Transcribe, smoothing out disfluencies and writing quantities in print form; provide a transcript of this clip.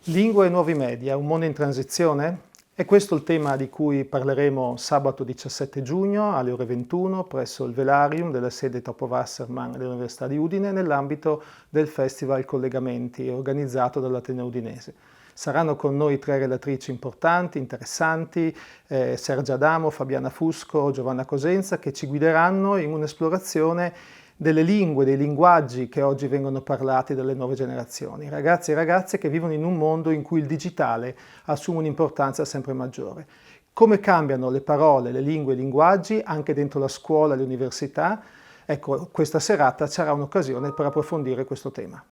Lingue e nuovi media, un mondo in transizione? È questo il tema di cui parleremo sabato 17 giugno alle ore 21 presso il Velarium della sede Topo Wasserman dell'Università di Udine nell'ambito del Festival Collegamenti organizzato dall'Ateneo Udinese. Saranno con noi tre relatrici importanti, interessanti, Sergia Adamo, Fabiana Fusco, Giovanna Cosenza, che ci guideranno in un'esplorazione delle lingue, dei linguaggi che oggi vengono parlati dalle nuove generazioni, ragazzi e ragazze che vivono in un mondo in cui il digitale assume un'importanza sempre maggiore. Come cambiano le parole, le lingue e i linguaggi anche dentro la scuola e le università? Ecco, questa serata sarà un'occasione per approfondire questo tema.